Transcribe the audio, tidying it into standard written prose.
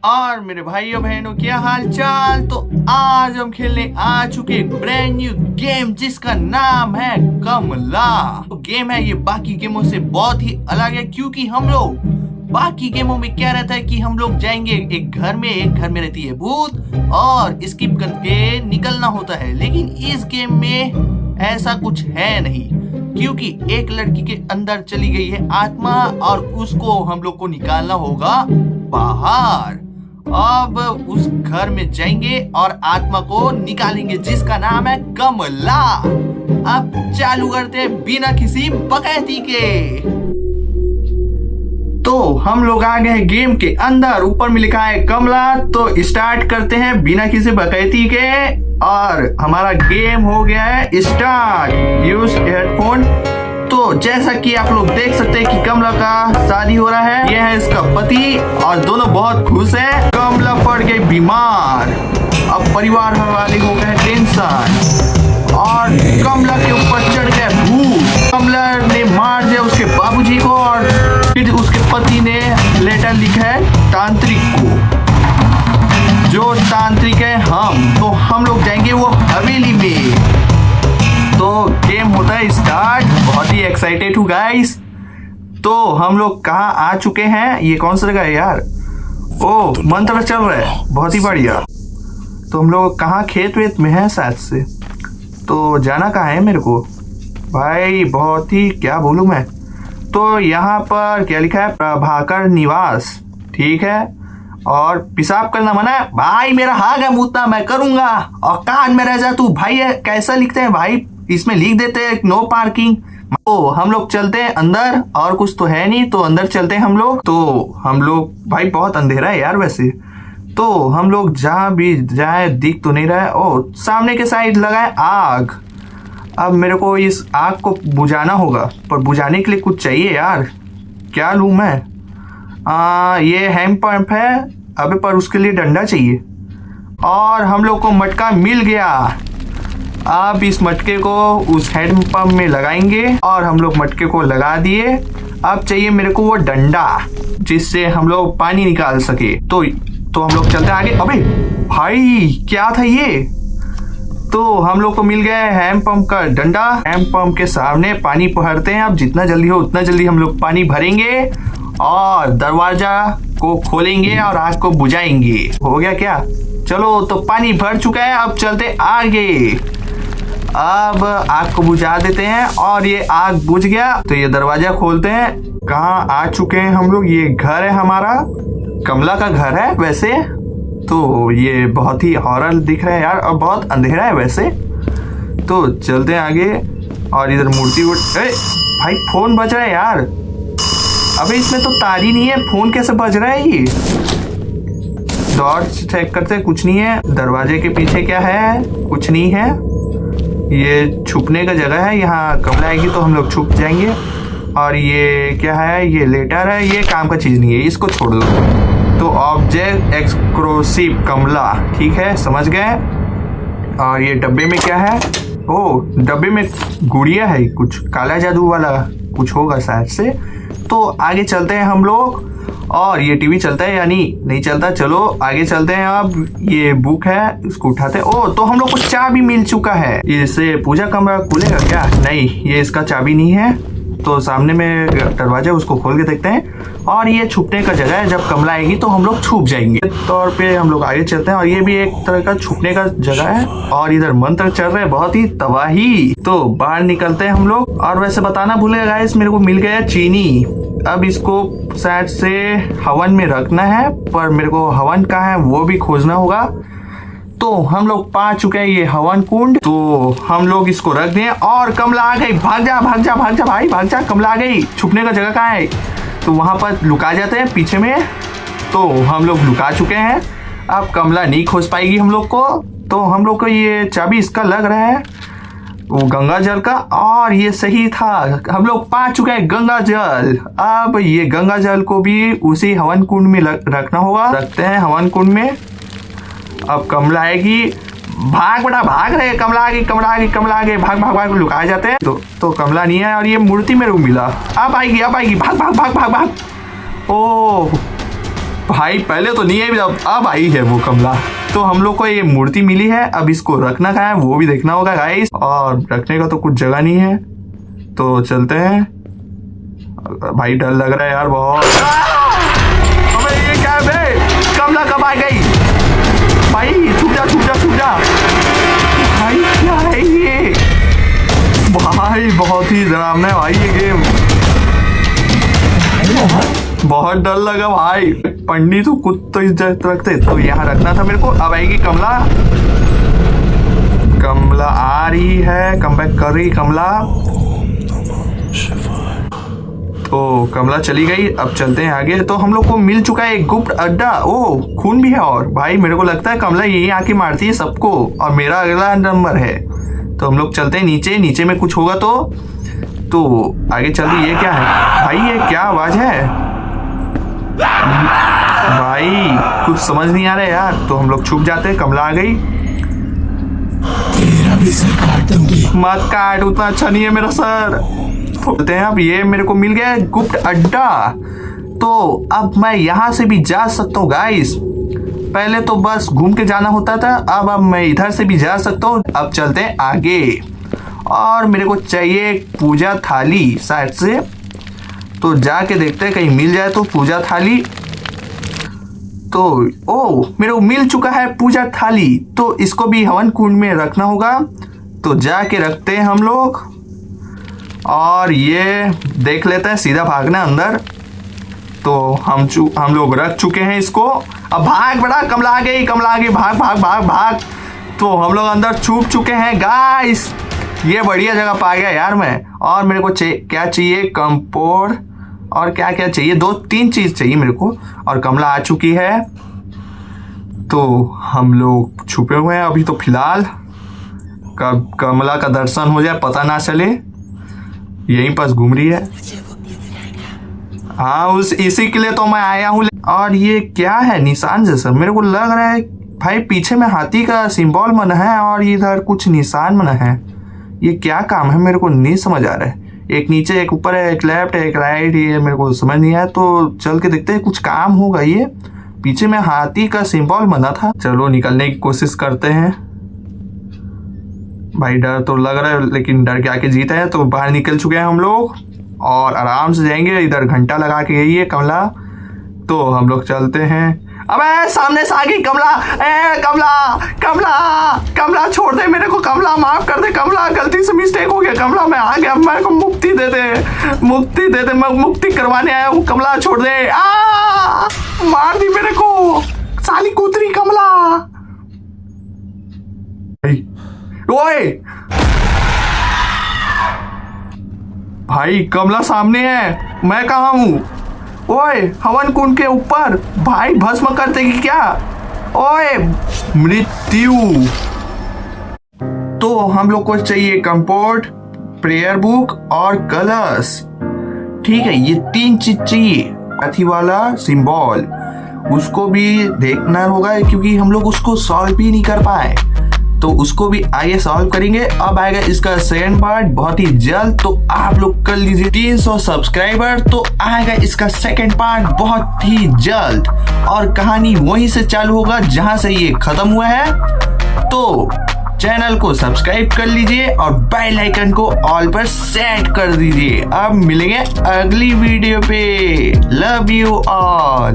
और मेरे भाइयों बहनों क्या हाल चाल। तो आज हम खेलने आ चुके ब्रांड न्यू गेम जिसका नाम है कमला। तो गेम है ये बाकी गेमों से बहुत ही अलग है, क्योंकि हम लोग बाकी गेमों में क्या रहता है कि हम लोग जाएंगे एक घर में रहती है भूत और स्किप करके निकलना होता है। लेकिन इस गेम में ऐसा कुछ है नहीं, क्योंकि एक लड़की के अंदर चली गई है आत्मा और उसको हम लोग को निकालना होगा बाहर। अब उस घर में जाएंगे और आत्मा को निकालेंगे जिसका नाम है कमला। अब चालू करते हैं बिना किसी बकैती के। तो हम लोग आ गए गेम के अंदर, ऊपर में लिखा है कमला। तो स्टार्ट करते हैं बिना किसी बकैती के और हमारा गेम हो गया है स्टार्ट। Use headphone. तो जैसा कि आप लोग देख सकते हैं कि कमला का शादी हो रहा है, यह है इसका पति और दोनों बहुत खुश हैं। कमला पड़ गई बीमार, अब परिवार वाले हो गए टेंशन और कमला के ऊपर चढ़ गए भूत। कमला ने मार दिया उसके बाबूजी को और फिर उसके पति ने लेटर लिखा है तांत्रिक को, जो तांत्रिक है हम। तो हम लोग जाएंगे वो हवेली में। तो गेम होता है स्टार्ट। बहुत ही एक्साइटेड हूँ गाइस। तो हम लोग कहाँ आ चुके हैं, ये कौन सा जगह है यार? ओ मंत्र चल रहा है, बहुत ही बढ़िया। तो हम लोग कहाँ खेत वेत में है शायद से। तो जाना कहाँ है मेरे को भाई, बहुत ही क्या बोलूँ मैं। तो यहाँ पर क्या लिखा है, प्रभाकर निवास, ठीक है। और पेशाब करना मना है भाई, मेरा हाथ है मुद्दा मैं करूंगा और कान में रह जा तू भाई। कैसा लिखते हैं भाई, इसमें लिख देते हैं नो पार्किंग। तो हम लोग चलते हैं अंदर, और कुछ तो है नहीं, तो अंदर चलते हैं हम लोग। तो हम लोग भाई बहुत अंधेरा है यार वैसे। तो हम लोग जहाँ भी जाए दिख तो नहीं रहा है। ओ सामने के साइड लगा है आग। अब मेरे को इस आग को बुझाना होगा, पर बुझाने के लिए कुछ चाहिए यार। क्या लूँ मैं? ये हैंड पंप है अबे, पर उसके लिए डंडा चाहिए। और हम लोग को मटका मिल गया। अब इस मटके को उस हैंड पंप में लगाएंगे और हम लोग मटके को लगा दिए। अब चाहिए मेरे को वो डंडा जिससे हम लोग पानी निकाल सके। तो हम लोग चलते आगे। अबे भाई क्या था ये? तो हम लोग को मिल गया है हैंड पंप का डंडा। हैंड पंप के सामने पानी भरते हैं। अब जितना जल्दी हो उतना जल्दी हम लोग पानी भरेंगे और दरवाजा को खोलेंगे और आग को बुझाएंगे। हो गया क्या? चलो तो पानी भर चुका है, अब चलते आगे। अब आग को बुझा देते हैं और ये आग बुझ गया। तो ये दरवाजा खोलते हैं। कहाँ आ चुके हैं हम लोग? ये घर है हमारा, कमला का घर है वैसे। तो ये बहुत ही हॉरर दिख रहा है यार, और बहुत अंधेरा है वैसे। तो चलते हैं आगे। और इधर मूर्ति भाई फोन बज रहा है यार। अबे इसमें तो तार ही नहीं है, फोन कैसे बज रहा है ये? टॉर्च चेक करते, कुछ नहीं है। दरवाजे के पीछे क्या है? कुछ नहीं है। ये छुपने का जगह है, यहाँ कमला आएगी तो हम लोग छुप जाएंगे। और ये क्या है? ये लेटर है, ये काम का चीज नहीं है, इसको छोड़ दो। तो ऑब्जेक्ट एक्सक्लूसिव कमला, ठीक है समझ गए। और ये डब्बे में क्या है? ओ डब्बे में गुड़िया है, कुछ काला जादू वाला कुछ होगा शायद से। तो आगे चलते हैं हम लोग। और ये टीवी चलता है या नहीं चलता? चलो आगे चलते हैं। अब ये बुक है, इसको उठाते हैं। ओ तो हम लोग को चाबी मिल चुका है। इससे पूजा कमरा खुलेगा क्या? नहीं, ये इसका चाबी नहीं है। तो सामने में दरवाजा, उसको खोल के देखते हैं। और ये छुपने का जगह है, जब कमला आएगी तो हम लोग छुप जाएंगे। तौर पे हम लोग आगे चलते हैं। और ये भी एक तरह का छुपने का जगह है। और इधर मंत्र चल रहा है, बहुत ही तबाही। तो बाहर निकलते हैं हम लोग। और वैसे बताना भूले गाइस, मेरे को मिल गया चीनी। अब इसको शायद से हवन में रखना है, पर मेरे को हवन कहाँ है वो भी खोजना होगा। तो हम लोग पा चुके हैं ये हवन कुंड। तो हम लोग इसको रख दें। और कमला आ गई, भाग जा भाग जा भाग जा भाई भाग जा। कमला आ गई। छुपने का जगह कहाँ है? तो वहां पर लुका जाते हैं पीछे में। तो हम लोग लुका चुके हैं। अब कमला नहीं खोज पाएगी हम लोग को। तो हम लोग को ये चाबी इसका लग रहा है, वो गंगा जल का। और ये सही था, हम लोग पा चुके हैं गंगा जल। अब ये गंगा जल को भी उसी हवन कुंड में रखना होगा। रखते हैं हवन कुंड में। अब कमला आएगी, भाग बेटा भाग रहे। कमला आ गई, कमला आ गई, कमला आ गई। भाग भाग भाग, लुकाए जाते हैं। तो कमला नहीं है। और ये मूर्ति मेरे को मिला, अब आएगी, अब आएगी। भाग भाग भाग भाग भाग। ओ भाई पहले तो नहीं आई, अब आई है वो कमला। तो हम लोग को ये मूर्ति मिली है, अब इसको रखना कहाँ है वो भी देखना होगा गाइस। और रखने का तो कुछ जगह नहीं है, तो चलते हैं। भाई डर लग रहा है यार बहुत। अबे ये क्या है? कमला कब आ गई? भाई छूट जा छूट जा छूट जा। भाई क्या है ये? भाई बहुत ही डरावना है भाई ये गेम, बहुत डर लगा भाई। पंडित तो कुछ तो इज्जत रखते, तो यहाँ रखना था मेरे को। अब आएगी कमला, कमला आ रही है, कम बैक कर रही कमला। तो कमला चली गई, अब चलते हैं आगे। तो हम लोग को मिल चुका है एक गुप्त अड्डा। ओ खून भी है, और भाई मेरे को लगता है कमला यही आके मारती है सबको, और मेरा अगला नंबर है। तो हम लोग चलते हैं नीचे, नीचे में कुछ होगा तो आगे चलते। ये क्या है भाई? ये क्या आवाज है भाई? कुछ समझ नहीं आ रहा है यार। तो हम लोग छुप जाते हैं, कमला आ गई। मत काट, उतना अच्छा नहीं है मेरा सर। बोलते हैं अब ये मेरे को मिल गया है गुप्त अड्डा, तो अब मैं यहाँ से भी जा सकता हूँ गाइस। पहले तो बस घूम के जाना होता था, अब मैं इधर से भी जा सकता हूँ। अब चलते हैं आगे, और मेरे को चाहिए पूजा थाली शायद से, तो जाके देखते हैं कहीं मिल जाए तो पूजा थाली। तो ओ मेरे को मिल चुका है पूजा थाली, तो इसको भी हवन कुंड में रखना होगा। तो जाके रखते हैं हम लोग, और ये देख लेते हैं, सीधा भागना अंदर। तो हम लोग रख चुके हैं इसको। अब भाग बड़ा, कमला आ गई, कमला आ गई, भाग भाग भाग भाग। तो हम लोग अंदर छुप चुके हैं गाइस। ये बढ़िया जगह पा गया यार मैं। और मेरे को क्या चाहिए? कंपोड, और क्या क्या चाहिए? 2-3 चीज चाहिए मेरे को। और कमला आ चुकी है, तो हम लोग छुपे हुए हैं अभी तो फिलहाल। कब कमला का दर्शन हो जाए पता ना चले, यहीं पास घूम रही है। हाँ इसी के लिए तो मैं आया हूँ। और ये क्या है? निशान जैसा मेरे को लग रहा है भाई। पीछे में हाथी का सिंबल बना है, और इधर कुछ निशान बना है। ये क्या काम है मेरे को नहीं समझ आ रहा है। एक नीचे, एक ऊपर है, एक लेफ्ट, एक राइट, ये मेरे को समझ नहीं आया। तो चल के देखते हैं, कुछ काम होगा। ये पीछे में हाथी का सिंबल बना था। चलो निकलने की कोशिश करते हैं। भाई डर तो लग रहा है, लेकिन डर के आके जीता है। तो बाहर निकल चुके हैं हम लोग, और आराम से जाएंगे। इधर घंटा लगा के गई है कमला, तो हम लोग चलते हैं। अबे सामने से आ गई कमला। ए कमला कमला कमला छोड़ दे मेरे को, कमला माफ कर दे कमला, गलती से मिस्टेक हो गया कमला, मैं आ गया। मेरे को मुक्ति दे दे, मुक्ति दे दे, मैं मुक्ति करवाने आया हूँ। कमला छोड़ दे। मार दी मेरे को साली कूतरी कमला। ओए भाई कमला सामने है, मैं कहाँ हूँ? ओए हवन कुंड के ऊपर भाई, भस्म कर देगी क्या? ओए मृत्यु। तो हम लोग को चाहिए कंपोर्ट, प्रेयर बुक और कलश। ठीक है, ये 3 चीज चाहिए। हाथी वाला सिंबल उसको भी देखना होगा, क्योंकि हम लोग उसको सॉल्व भी नहीं कर पाए, तो उसको भी आगे सॉल्व करेंगे। अब आएगा इसका सेकंड पार्ट बहुत ही जल्द, तो आप लोग कर लीजिए 300 सब्सक्राइबर, तो आएगा इसका सेकंड पार्ट बहुत ही जल्द। और कहानी वहीं से चालू होगा जहां से ये खत्म हुआ है। तो चैनल को सब्सक्राइब कर लीजिए और बेल आइकन को ऑल पर सेट कर दीजिए। अब मिलेंगे अगली वीडियो पे। Love you all.